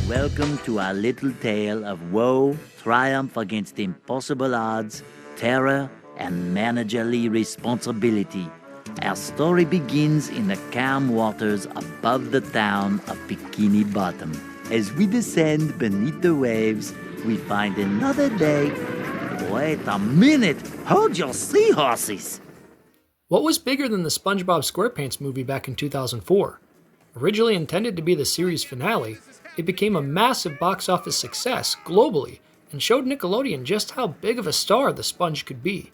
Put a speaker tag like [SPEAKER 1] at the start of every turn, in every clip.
[SPEAKER 1] Welcome to our little tale of woe, triumph against impossible odds, terror, and managerly responsibility. Our story begins in the calm waters above the town of Bikini Bottom. As we descend beneath the waves, we find another day. Wait a minute! Hold your seahorses!
[SPEAKER 2] What was bigger than the SpongeBob SquarePants movie back in 2004? Originally intended to be the series finale, it became a massive box office success globally and showed Nickelodeon just how big of a star the Sponge could be.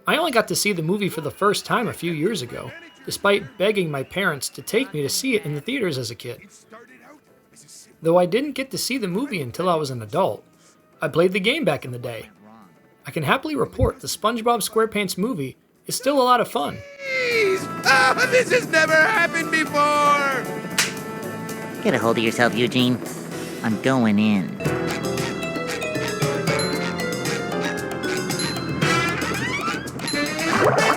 [SPEAKER 2] I only got to see the movie for the first time a few years ago, despite begging my parents to take me to see it in the theaters as a kid. Though I didn't get to see the movie until I was an adult, I played the game back in the day. I can happily report the SpongeBob SquarePants movie is still a lot of fun.
[SPEAKER 3] Oh, this has never happened before!
[SPEAKER 4] Get a hold of yourself, Eugene. I'm going in.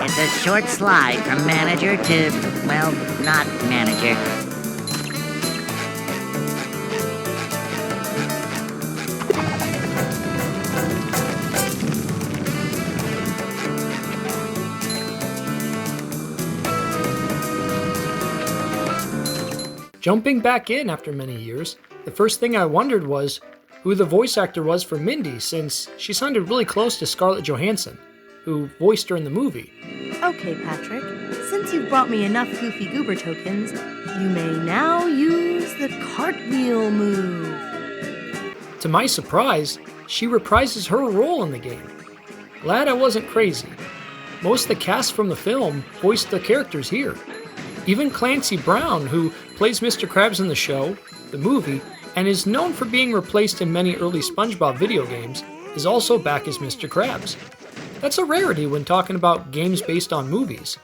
[SPEAKER 4] It's a short slide from manager to, well, not manager.
[SPEAKER 2] Jumping back in after many years, the first thing I wondered was who the voice actor was for Mindy, since she sounded really close to Scarlett Johansson, who voiced her in the movie.
[SPEAKER 5] Okay, Patrick, since you've brought me enough Goofy Goober tokens, you may now use the cartwheel move.
[SPEAKER 2] To my surprise, she reprises her role in the game. Glad I wasn't crazy. Most of the cast from the film voiced the characters here. Even Clancy Brown, who plays Mr. Krabs in the show, the movie, and is known for being replaced in many early SpongeBob video games, is also back as Mr. Krabs. That's a rarity when talking about games based on movies.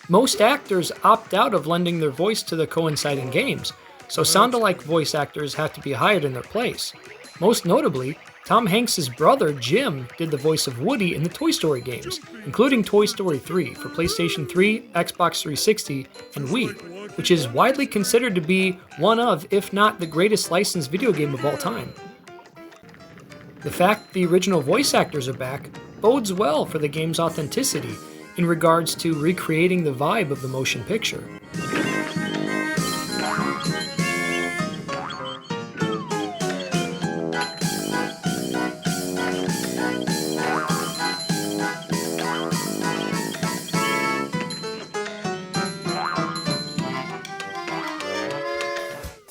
[SPEAKER 2] Most actors opt out of lending their voice to the coinciding games, so sound-alike voice actors have to be hired in their place. Most notably, Tom Hanks' brother Jim did the voice of Woody in the Toy Story games, including Toy Story 3 for PlayStation 3, Xbox 360, and Wii, which is widely considered to be one of, if not the greatest licensed video game of all time. The fact the original voice actors are back bodes well for the game's authenticity in regards to recreating the vibe of the motion picture.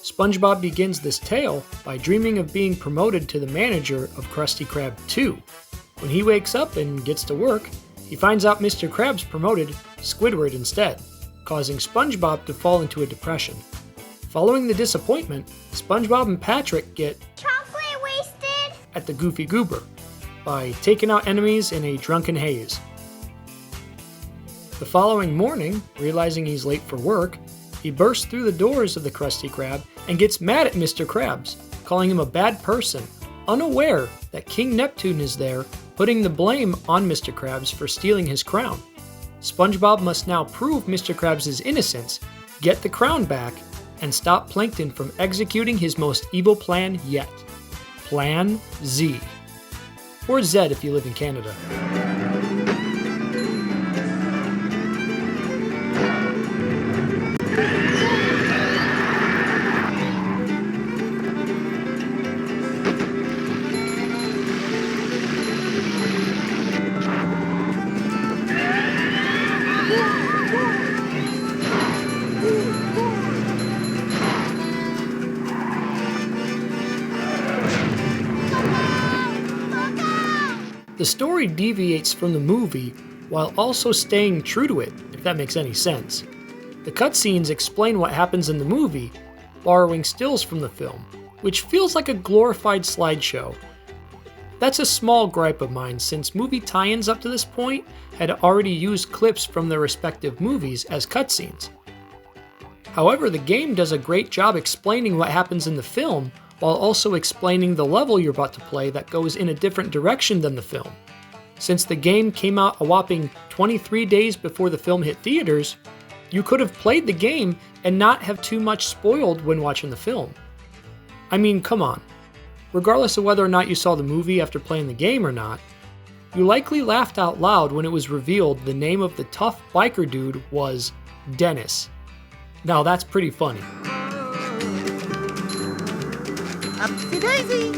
[SPEAKER 2] SpongeBob begins this tale by dreaming of being promoted to the manager of Krusty Krab 2. When he wakes up and gets to work, he finds out Mr. Krabs promoted Squidward instead, causing SpongeBob to fall into a depression. Following the disappointment, SpongeBob and Patrick get
[SPEAKER 6] chocolate wasted
[SPEAKER 2] at the Goofy Goober by taking out enemies in a drunken haze. The following morning, realizing he's late for work, he bursts through the doors of the Krusty Krab and gets mad at Mr. Krabs, calling him a bad person, unaware that King Neptune is there, putting the blame on Mr. Krabs for stealing his crown. SpongeBob must now prove Mr. Krabs' innocence, get the crown back, and stop Plankton from executing his most evil plan yet. Plan Z. Or Z if you live in Canada. The story deviates from the movie while also staying true to it, if that makes any sense. The cutscenes explain what happens in the movie, borrowing stills from the film, which feels like a glorified slideshow. That's a small gripe of mine, since movie tie-ins up to this point had already used clips from their respective movies as cutscenes. However, the game does a great job explaining what happens in the film while also explaining the level you're about to play that goes in a different direction than the film. Since the game came out a whopping 23 days before the film hit theaters, you could have played the game and not have too much spoiled when watching the film. I mean, come on. Regardless of whether or not you saw the movie after playing the game or not, you likely laughed out loud when it was revealed the name of the tough biker dude was Dennis. Now that's pretty funny.
[SPEAKER 4] Upsy daisy.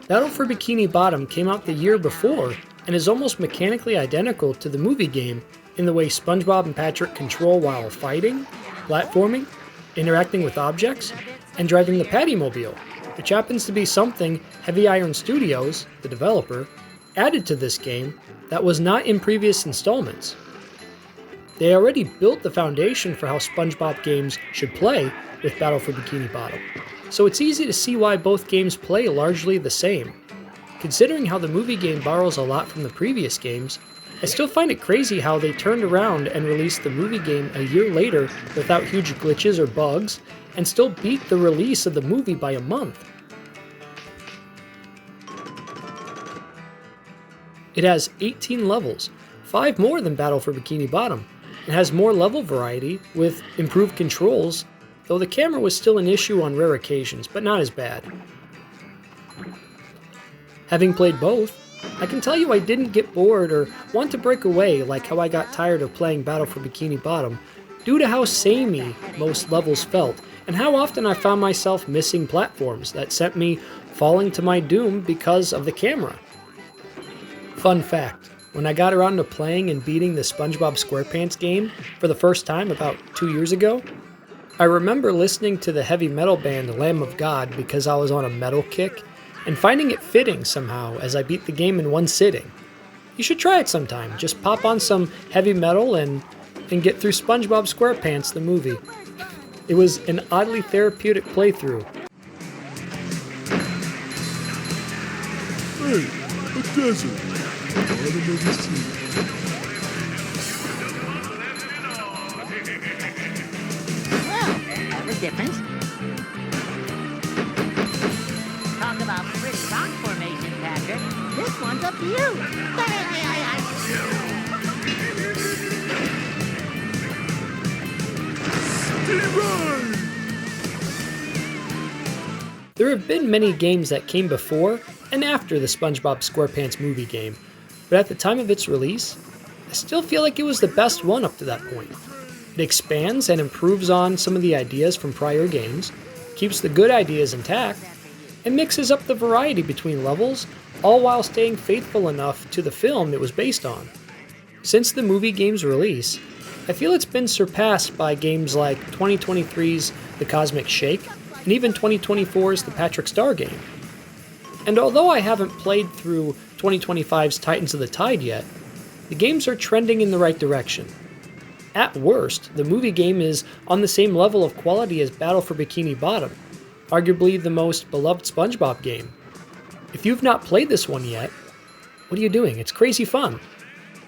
[SPEAKER 2] Battle for Bikini Bottom came out the year before and is almost mechanically identical to the movie game in the way SpongeBob and Patrick control while fighting, platforming, interacting with objects, and driving the Pattymobile, which happens to be something Heavy Iron Studios, the developer, added to this game that was not in previous installments. They already built the foundation for how SpongeBob games should play with Battle for Bikini Bottom, so it's easy to see why both games play largely the same. Considering how the movie game borrows a lot from the previous games, I still find it crazy how they turned around and released the movie game a year later without huge glitches or bugs, and still beat the release of the movie by a month. It has 18 levels, 5 more than Battle for Bikini Bottom, and has more level variety with improved controls, though the camera was still an issue on rare occasions, but not as bad. Having played both, I can tell you I didn't get bored or want to break away like how I got tired of playing Battle for Bikini Bottom due to how samey most levels felt and how often I found myself missing platforms that sent me falling to my doom because of the camera. Fun fact, when I got around to playing and beating the SpongeBob SquarePants game for the first time about 2 years ago, I remember listening to the heavy metal band Lamb of God because I was on a metal kick and finding it fitting somehow as I beat the game in one sitting. You should try it sometime. Just pop on some heavy metal and get through SpongeBob SquarePants the movie. It was an oddly therapeutic playthrough.
[SPEAKER 3] Hey, a desert. Bottom of the sea.
[SPEAKER 4] That was different. Talk about pretty rock formation, Patrick. This one's up to you.
[SPEAKER 2] There have been many games that came before and after the SpongeBob SquarePants movie game, but at the time of its release, I still feel like it was the best one up to that point. It expands and improves on some of the ideas from prior games, keeps the good ideas intact, and mixes up the variety between levels, all while staying faithful enough to the film it was based on. Since the movie game's release, I feel it's been surpassed by games like 2023's The Cosmic Shake, and even 2024's The Patrick Star game. And although I haven't played through 2025's Titans of the Tide yet, the games are trending in the right direction. At worst, the movie game is on the same level of quality as Battle for Bikini Bottom, arguably the most beloved SpongeBob game. If you've not played this one yet, what are you doing? It's crazy fun.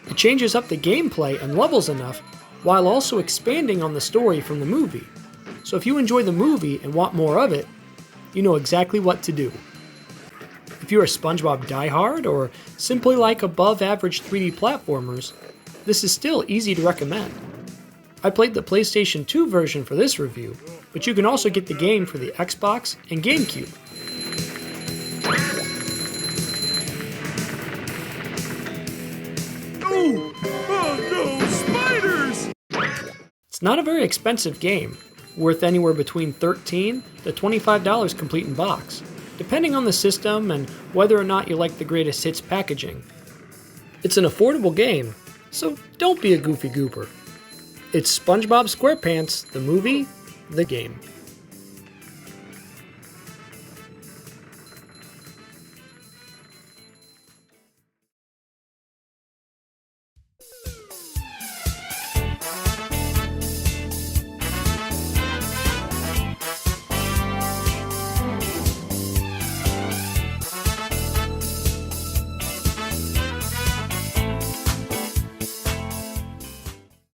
[SPEAKER 2] It changes up the gameplay and levels enough while also expanding on the story from the movie. So if you enjoy the movie and want more of it, you know exactly what to do. If you're a SpongeBob diehard or simply like above average 3D platformers, this is still easy to recommend. I played the PlayStation 2 version for this review, but you can also get the game for the Xbox and GameCube.
[SPEAKER 3] Oh no, spiders!
[SPEAKER 2] It's not a very expensive game, worth anywhere between $13 to $25 complete in box, depending on the system and whether or not you like the greatest hits packaging. It's an affordable game, so don't be a goofy goober. It's SpongeBob SquarePants, the movie, the game.